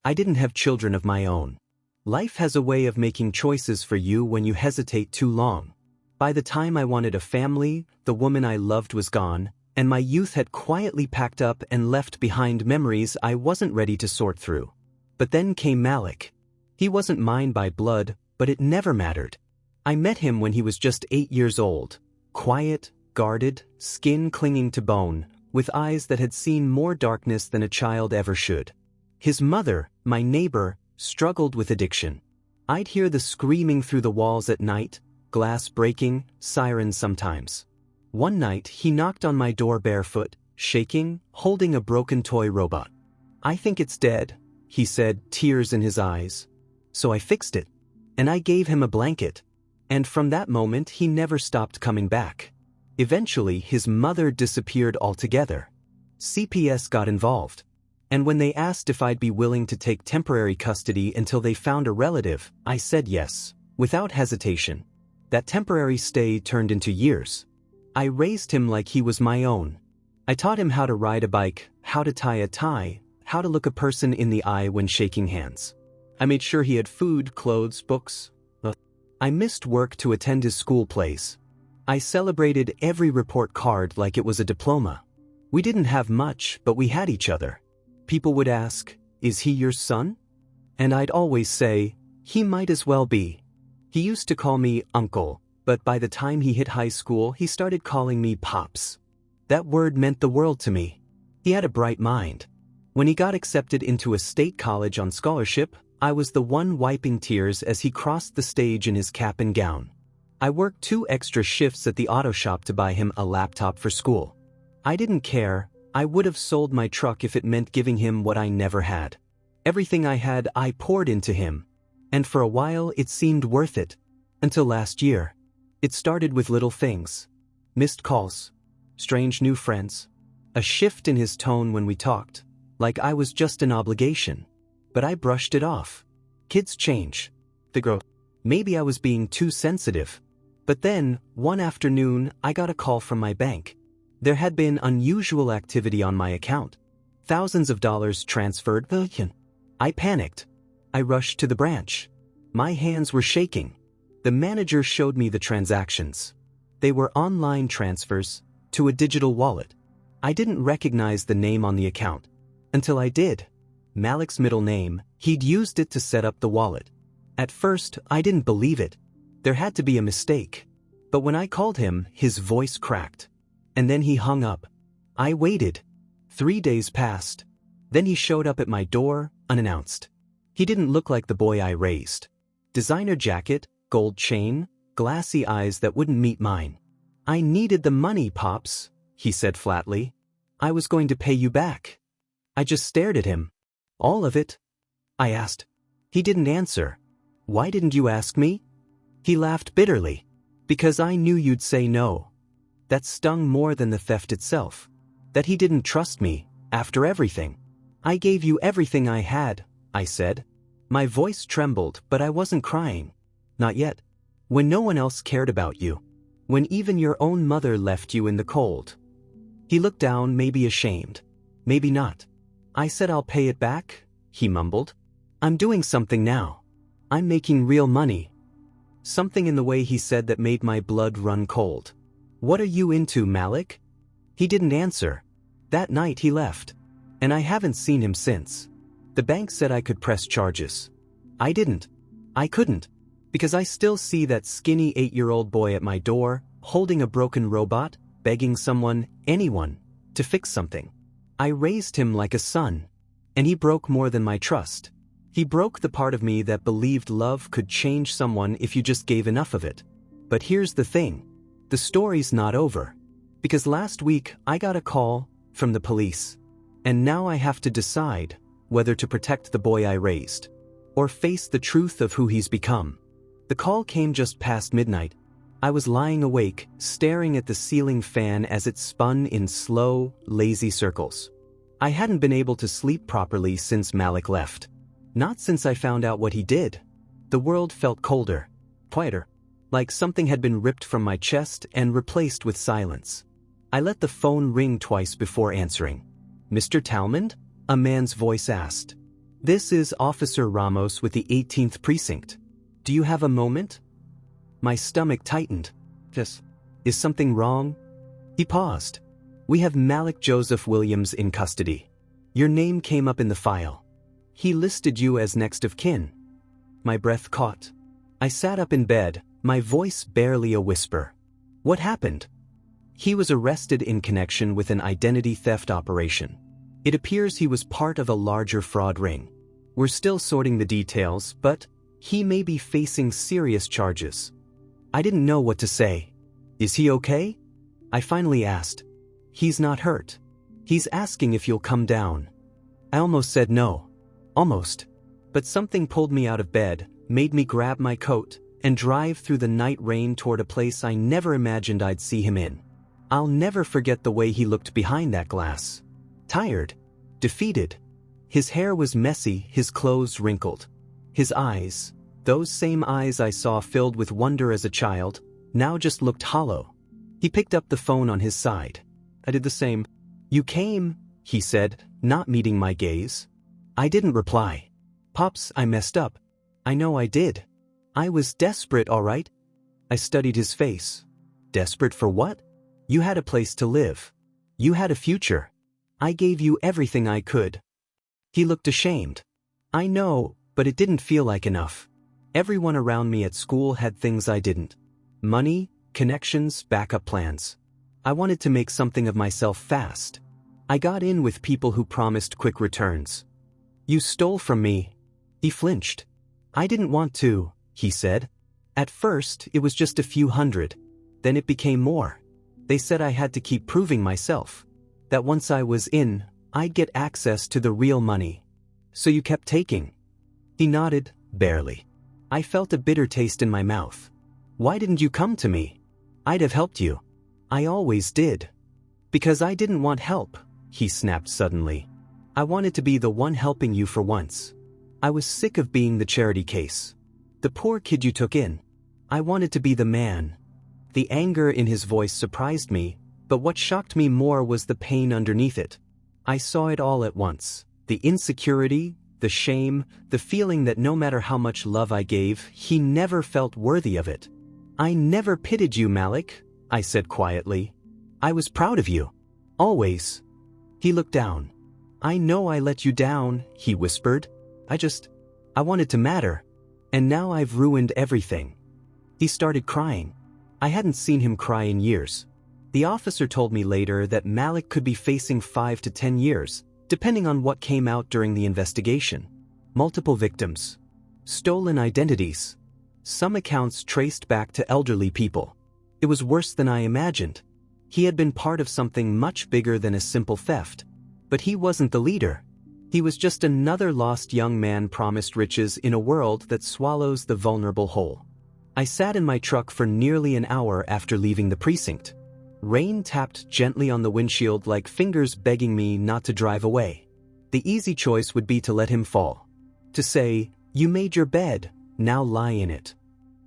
I didn't have children of my own. Life has a way of making choices for you when you hesitate too long. By the time I wanted a family, the woman I loved was gone, and my youth had quietly packed up and left behind memories I wasn't ready to sort through. But then came Malik. He wasn't mine by blood, but it never mattered. I met him when he was just 8 years old. Quiet, guarded, skin clinging to bone, with eyes that had seen more darkness than a child ever should. His mother, my neighbor, struggled with addiction. I'd hear the screaming through the walls at night, glass breaking, sirens sometimes. One night he knocked on my door barefoot, shaking, holding a broken toy robot. "I think it's dead," he said, tears in his eyes. So I fixed it. And I gave him a blanket. And from that moment he never stopped coming back. Eventually his mother disappeared altogether. CPS got involved. And when they asked if I'd be willing to take temporary custody until they found a relative, I said yes, without hesitation. That temporary stay turned into years. I raised him like he was my own. I taught him how to ride a bike, how to tie a tie, how to look a person in the eye when shaking hands. I made sure he had food, clothes, books. I missed work to attend his school plays. I celebrated every report card like it was a diploma. We didn't have much, but we had each other. People would ask, "Is he your son?" And I'd always say, "He might as well be." He used to call me uncle, but by the time he hit high school, he started calling me pops. That word meant the world to me. He had a bright mind. When he got accepted into a state college on scholarship, I was the one wiping tears as he crossed the stage in his cap and gown. I worked 2 extra shifts at the auto shop to buy him a laptop for school. I didn't care. I would have sold my truck if it meant giving him what I never had. Everything I had I poured into him. And for a while it seemed worth it. Until last year. It started with little things. Missed calls. Strange new friends. A shift in his tone when we talked. Like I was just an obligation. But I brushed it off. Kids change. They grow. Maybe I was being too sensitive. But then, one afternoon, I got a call from my bank. There had been unusual activity on my account. Thousands of dollars transferred. I panicked. I rushed to the branch. My hands were shaking. The manager showed me the transactions. They were online transfers to a digital wallet. I didn't recognize the name on the account. Until I did. Malik's middle name, he'd used it to set up the wallet. At first, I didn't believe it. There had to be a mistake. But when I called him, his voice cracked. And then he hung up. I waited. 3 days passed. Then he showed up at my door, unannounced. He didn't look like the boy I raised. Designer jacket, gold chain, glassy eyes that wouldn't meet mine. "I needed the money, Pops," he said flatly. "I was going to pay you back." I just stared at him. "All of it?" I asked. He didn't answer. "Why didn't you ask me?" He laughed bitterly. "Because I knew you'd say no." That stung more than the theft itself. That he didn't trust me, after everything. "I gave you everything I had," I said. My voice trembled, but I wasn't crying. Not yet. When no one else cared about you. When even your own mother left you in the cold. He looked down, maybe ashamed. Maybe not. I said, "I'll pay it back," he mumbled. "I'm doing something now. I'm making real money." Something in the way he said that made my blood run cold. "What are you into, Malik?" He didn't answer. That night he left. And I haven't seen him since. The bank said I could press charges. I didn't. I couldn't. Because I still see that skinny 8-year-old boy at my door, holding a broken robot, begging someone, anyone, to fix something. I raised him like a son. And he broke more than my trust. He broke the part of me that believed love could change someone if you just gave enough of it. But here's the thing. The story's not over. Because last week I got a call from the police. And now I have to decide whether to protect the boy I raised. Or face the truth of who he's become. The call came just past midnight. I was lying awake, staring at the ceiling fan as it spun in slow, lazy circles. I hadn't been able to sleep properly since Malik left. Not since I found out what he did. The world felt colder, quieter, like something had been ripped from my chest and replaced with silence. I let the phone ring twice before answering. "Mr. Talmond?" a man's voice asked. This is Officer Ramos with the 18th Precinct. Do you have a moment? My stomach tightened. Just, is something wrong? He paused. We have Malik Joseph Williams in custody. Your name came up in the file. He listed you as next of kin. My breath caught. I sat up in bed, my voice barely a whisper. What happened? He was arrested in connection with an identity theft operation. It appears he was part of a larger fraud ring. We're still sorting the details, but he may be facing serious charges. I didn't know what to say. Is he okay? I finally asked. He's not hurt. He's asking if you'll come down. I almost said no. Almost. But something pulled me out of bed, made me grab my coat, and drive through the night rain toward a place I never imagined I'd see him in. I'll never forget the way he looked behind that glass. Tired. Defeated. His hair was messy, his clothes wrinkled. His eyes, those same eyes I saw filled with wonder as a child, now just looked hollow. He picked up the phone on his side. I did the same. You came, he said, not meeting my gaze. I didn't reply. Pops, I messed up. I know I did. I was desperate, all right? I studied his face. Desperate for what? You had a place to live. You had a future. I gave you everything I could. He looked ashamed. I know, but it didn't feel like enough. Everyone around me at school had things I didn't. Money, connections, backup plans. I wanted to make something of myself fast. I got in with people who promised quick returns. You stole from me. He flinched. I didn't want to, he said. At first, it was just a few hundred. Then it became more. They said I had to keep proving myself. That once I was in, I'd get access to the real money. So you kept taking? He nodded, barely. I felt a bitter taste in my mouth. Why didn't you come to me? I'd have helped you. I always did. Because I didn't want help, he snapped suddenly. I wanted to be the one helping you for once. I was sick of being the charity case. The poor kid you took in. I wanted to be the man. The anger in his voice surprised me, but what shocked me more was the pain underneath it. I saw it all at once. The insecurity, the shame, the feeling that no matter how much love I gave, he never felt worthy of it. I never pitied you, Malik, I said quietly. I was proud of you. Always. He looked down. I know I let you down, he whispered. I wanted to matter. And now I've ruined everything. He started crying. I hadn't seen him cry in years. The officer told me later that Malik could be facing 5 to 10 years, depending on what came out during the investigation. Multiple victims. Stolen identities. Some accounts traced back to elderly people. It was worse than I imagined. He had been part of something much bigger than a simple theft. But he wasn't the leader. He was just another lost young man promised riches in a world that swallows the vulnerable whole. I sat in my truck for nearly an hour after leaving the precinct. Rain tapped gently on the windshield like fingers begging me not to drive away. The easy choice would be to let him fall. To say, you made your bed, now lie in it.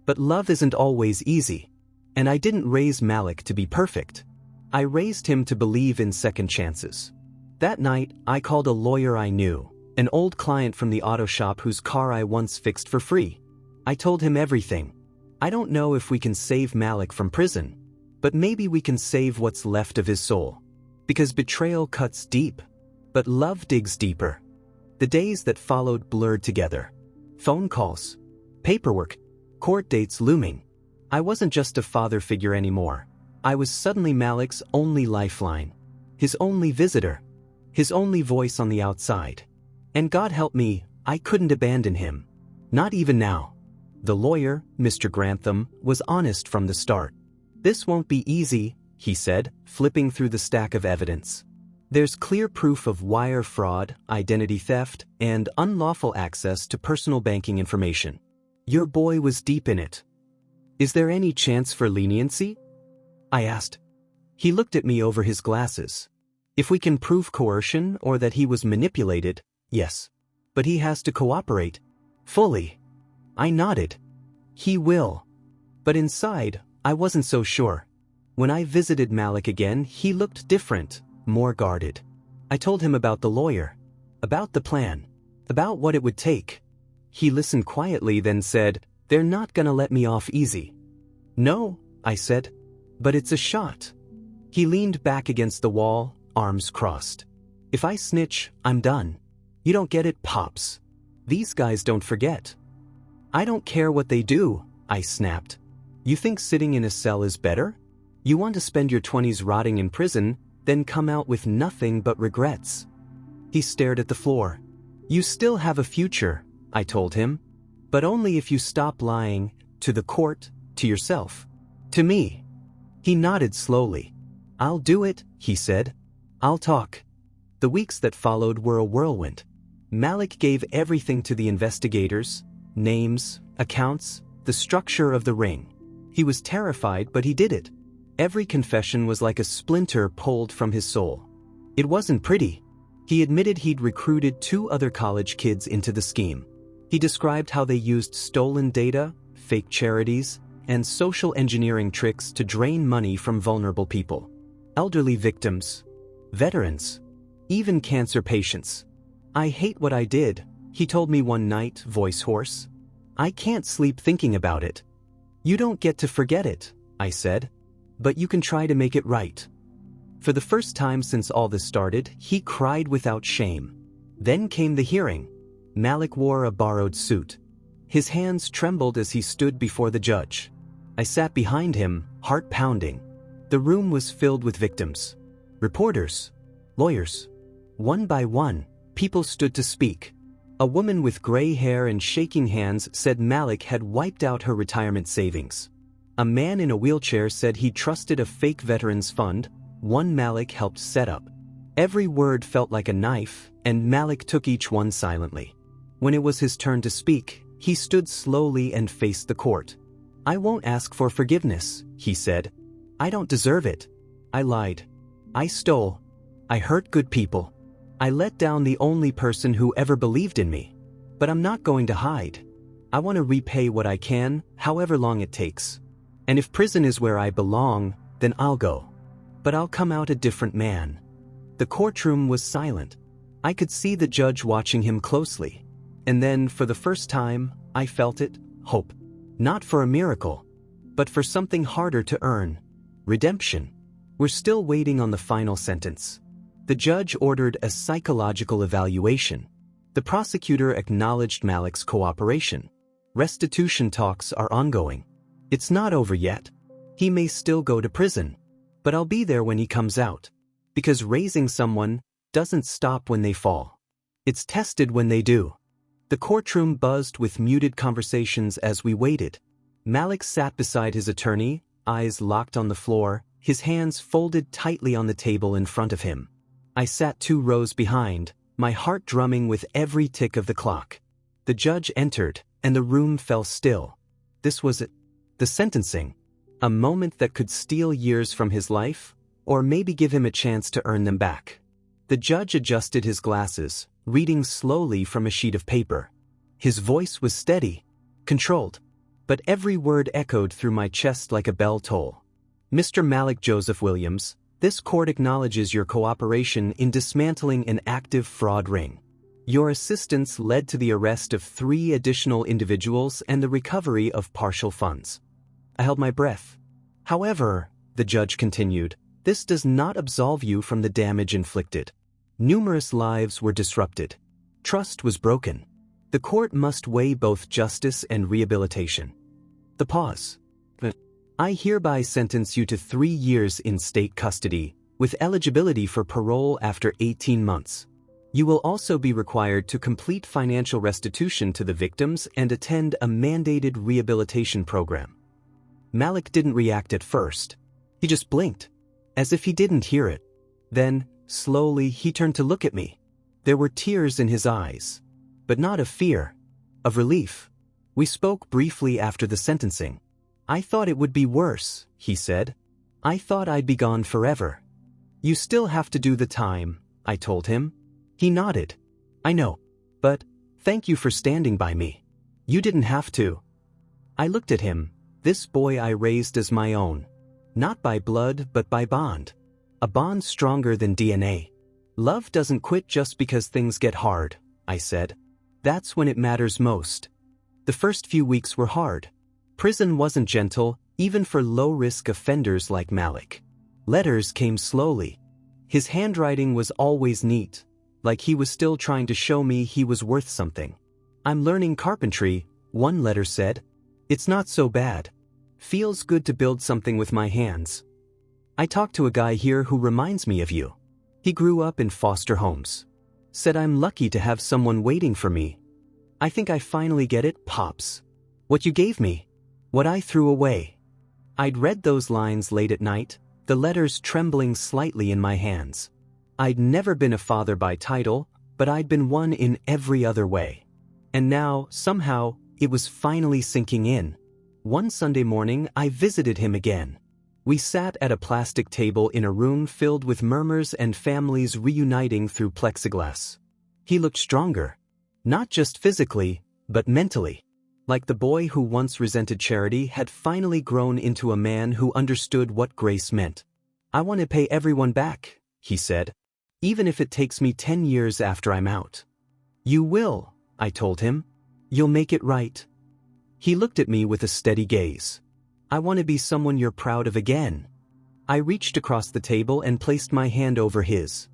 But love isn't always easy. And I didn't raise Malik to be perfect. I raised him to believe in second chances. That night, I called a lawyer I knew, an old client from the auto shop whose car I once fixed for free. I told him everything. I don't know if we can save Malik from prison, but maybe we can save what's left of his soul. Because betrayal cuts deep, but love digs deeper. The days that followed blurred together. Phone calls, paperwork, court dates looming. I wasn't just a father figure anymore. I was suddenly Malik's only lifeline, his only visitor, his only voice on the outside. And God help me, I couldn't abandon him. Not even now. The lawyer, Mr. Grantham, was honest from the start. This won't be easy, he said, flipping through the stack of evidence. There's clear proof of wire fraud, identity theft, and unlawful access to personal banking information. Your boy was deep in it. Is there any chance for leniency? I asked. He looked at me over his glasses. If we can prove coercion or that he was manipulated, yes. But he has to cooperate. Fully. I nodded. He will. But inside, I wasn't so sure. When I visited Malik again, he looked different, more guarded. I told him about the lawyer. About the plan. About what it would take. He listened quietly, then said, "They're not gonna let me off easy." "No," I said. "But it's a shot." He leaned back against the wall, arms crossed. "If I snitch, I'm done. You don't get it, Pops. These guys don't forget." "I don't care what they do," I snapped. "You think sitting in a cell is better? You want to spend your 20s rotting in prison, then come out with nothing but regrets." He stared at the floor. "You still have a future," I told him. "But only if you stop lying, to the court, to yourself, to me." He nodded slowly. "I'll do it," he said. "I'll talk." The weeks that followed were a whirlwind. Malik gave everything to the investigators: names, accounts, the structure of the ring. He was terrified, but he did it. Every confession was like a splinter pulled from his soul. It wasn't pretty. He admitted he'd recruited 2 other college kids into the scheme. He described how they used stolen data, fake charities, and social engineering tricks to drain money from vulnerable people. Elderly victims, veterans, even cancer patients. "I hate what I did," he told me one night, voice hoarse. "I can't sleep thinking about it." "You don't get to forget it," I said. "But you can try to make it right." For the first time since all this started, he cried without shame. Then came the hearing. Malik wore a borrowed suit. His hands trembled as he stood before the judge. I sat behind him, heart pounding. The room was filled with victims. Reporters. Lawyers. One by one, people stood to speak. A woman with gray hair and shaking hands said Malik had wiped out her retirement savings. A man in a wheelchair said he trusted a fake veterans fund, one Malik helped set up. Every word felt like a knife, and Malik took each one silently. When it was his turn to speak, he stood slowly and faced the court. "I won't ask for forgiveness," he said. "I don't deserve it. I lied. I stole. I hurt good people. I let down the only person who ever believed in me. But I'm not going to hide. I want to repay what I can, however long it takes. And if prison is where I belong, then I'll go. But I'll come out a different man." The courtroom was silent. I could see the judge watching him closely. And then, for the first time, I felt it, hope. Not for a miracle, but for something harder to earn. Redemption. We're still waiting on the final sentence. The judge ordered a psychological evaluation. The prosecutor acknowledged Malik's cooperation. Restitution talks are ongoing. It's not over yet. He may still go to prison. But I'll be there when he comes out. Because raising someone doesn't stop when they fall. It's tested when they do. The courtroom buzzed with muted conversations as we waited. Malik sat beside his attorney, eyes locked on the floor, his hands folded tightly on the table in front of him. I sat 2 rows behind, my heart drumming with every tick of the clock. The judge entered, and the room fell still. This was it. The sentencing. A moment that could steal years from his life, or maybe give him a chance to earn them back. The judge adjusted his glasses, reading slowly from a sheet of paper. His voice was steady, controlled, but every word echoed through my chest like a bell toll. "Mr. Malik Joseph Williams, this court acknowledges your cooperation in dismantling an active fraud ring. Your assistance led to the arrest of 3 additional individuals and the recovery of partial funds." I held my breath. "However," the judge continued, "this does not absolve you from the damage inflicted. Numerous lives were disrupted. Trust was broken. The court must weigh both justice and rehabilitation." The pause. "I hereby sentence you to 3 years in state custody, with eligibility for parole after 18 months. You will also be required to complete financial restitution to the victims and attend a mandated rehabilitation program." Malik didn't react at first. He just blinked, as if he didn't hear it. Then, slowly, he turned to look at me. There were tears in his eyes, but not of fear, of relief. We spoke briefly after the sentencing. "I thought it would be worse," he said. "I thought I'd be gone forever." "You still have to do the time," I told him. He nodded. "I know. But, thank you for standing by me. You didn't have to." I looked at him, this boy I raised as my own. Not by blood, but by bond. A bond stronger than DNA. "Love doesn't quit just because things get hard," I said. That's when it matters most. The first few weeks were hard. Prison wasn't gentle, even for low-risk offenders like Malik. Letters came slowly. His handwriting was always neat, like he was still trying to show me he was worth something. "I'm learning carpentry," one letter said. "It's not so bad. Feels good to build something with my hands. I talked to a guy here who reminds me of you. He grew up in foster homes. Said I'm lucky to have someone waiting for me. I think I finally get it, Pops. What you gave me. What I threw away." I'd read those lines late at night, the letters trembling slightly in my hands. I'd never been a father by title, but I'd been one in every other way. And now, somehow, it was finally sinking in. One Sunday morning, I visited him again. We sat at a plastic table in a room filled with murmurs and families reuniting through plexiglass. He looked stronger. Not just physically, but mentally. Like the boy who once resented charity had finally grown into a man who understood what grace meant. "I want to pay everyone back," he said. "Even if it takes me 10 years after I'm out." "You will," I told him. "You'll make it right." He looked at me with a steady gaze. "I want to be someone you're proud of again." I reached across the table and placed my hand over his.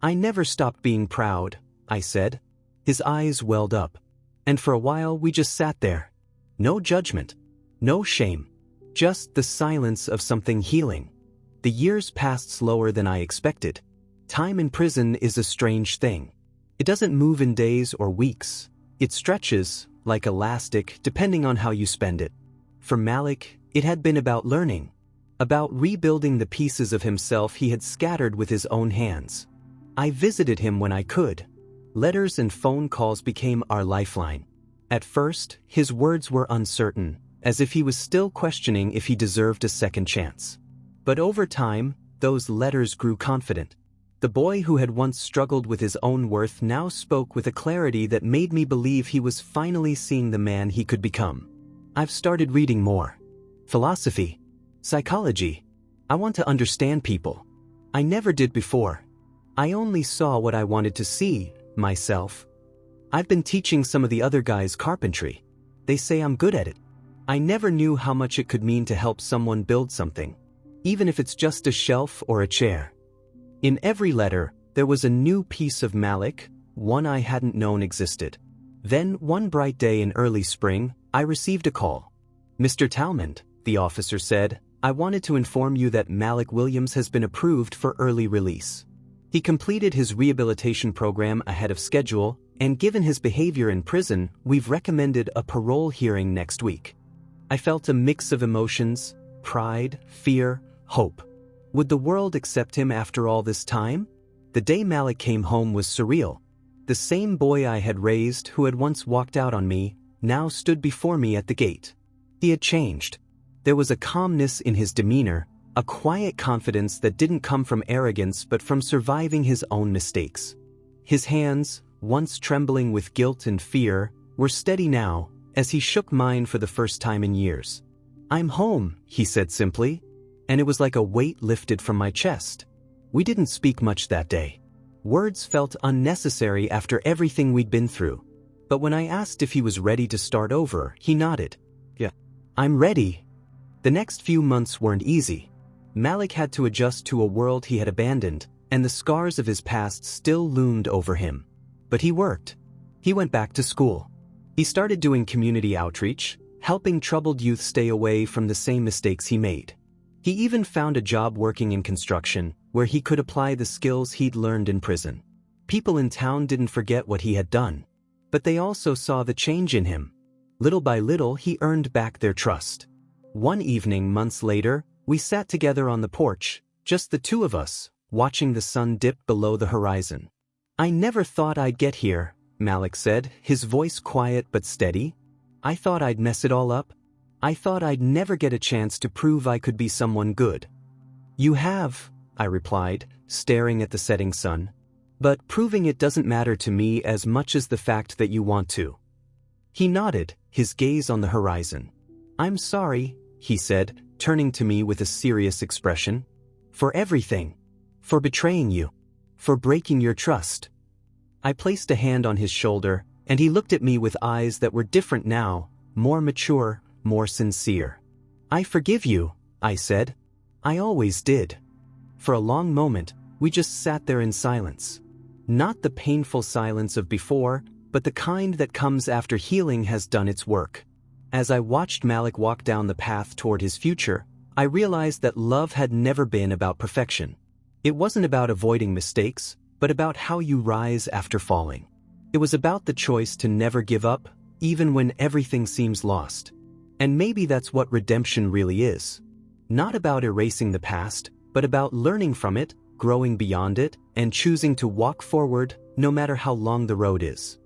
"I never stopped being proud," I said. His eyes welled up. And for a while we just sat there. No judgment. No shame. Just the silence of something healing. The years passed slower than I expected. Time in prison is a strange thing. It doesn't move in days or weeks. It stretches, like elastic, depending on how you spend it. For Malik, it had been about learning. About rebuilding the pieces of himself he had scattered with his own hands. I visited him when I could. Letters and phone calls became our lifeline. At first, his words were uncertain, as if he was still questioning if he deserved a second chance. But over time, those letters grew confident. The boy who had once struggled with his own worth now spoke with a clarity that made me believe he was finally seeing the man he could become. I've started reading more. Philosophy. Psychology. I want to understand people. I never did before. I only saw what I wanted to see. Myself. I've been teaching some of the other guys carpentry. They say I'm good at it. I never knew how much it could mean to help someone build something, even if it's just a shelf or a chair. In every letter, there was a new piece of Malik, one I hadn't known existed. Then, one bright day in early spring, I received a call. "Mr. Talmond," the officer said, "I wanted to inform you that Malik Williams has been approved for early release. He completed his rehabilitation program ahead of schedule, and given his behavior in prison, we've recommended a parole hearing next week." I felt a mix of emotions: pride, fear, hope. Would the world accept him after all this time? The day Malik came home was surreal. The same boy I had raised, who had once walked out on me, now stood before me at the gate. He had changed. There was a calmness in his demeanor, a quiet confidence that didn't come from arrogance but from surviving his own mistakes. His hands, once trembling with guilt and fear, were steady now, as he shook mine for the first time in years. "I'm home," he said simply, and it was like a weight lifted from my chest. We didn't speak much that day. Words felt unnecessary after everything we'd been through. But when I asked if he was ready to start over, he nodded. "Yeah, I'm ready." The next few months weren't easy. Malik had to adjust to a world he had abandoned, and the scars of his past still loomed over him. But he worked. He went back to school. He started doing community outreach, helping troubled youth stay away from the same mistakes he made. He even found a job working in construction, where he could apply the skills he'd learned in prison. People in town didn't forget what he had done. But they also saw the change in him. Little by little, he earned back their trust. One evening, months later, we sat together on the porch, just the two of us, watching the sun dip below the horizon. "I never thought I'd get here," Malik said, his voice quiet but steady. "I thought I'd mess it all up. I thought I'd never get a chance to prove I could be someone good." "You have," I replied, staring at the setting sun. "But proving it doesn't matter to me as much as the fact that you want to." He nodded, his gaze on the horizon. "I'm sorry," he said, turning to me with a serious expression. "For everything. For betraying you. For breaking your trust." I placed a hand on his shoulder, And he looked at me with eyes that were different now, more mature, more sincere. "I forgive you," I said. "I always did." For a long moment, we just sat there in silence. Not the painful silence of before, but the kind that comes after healing has done its work. As I watched Malik walk down the path toward his future, I realized that love had never been about perfection. It wasn't about avoiding mistakes, but about how you rise after falling. It was about the choice to never give up, even when everything seems lost. And maybe that's what redemption really is. Not about erasing the past, but about learning from it, growing beyond it, and choosing to walk forward, no matter how long the road is.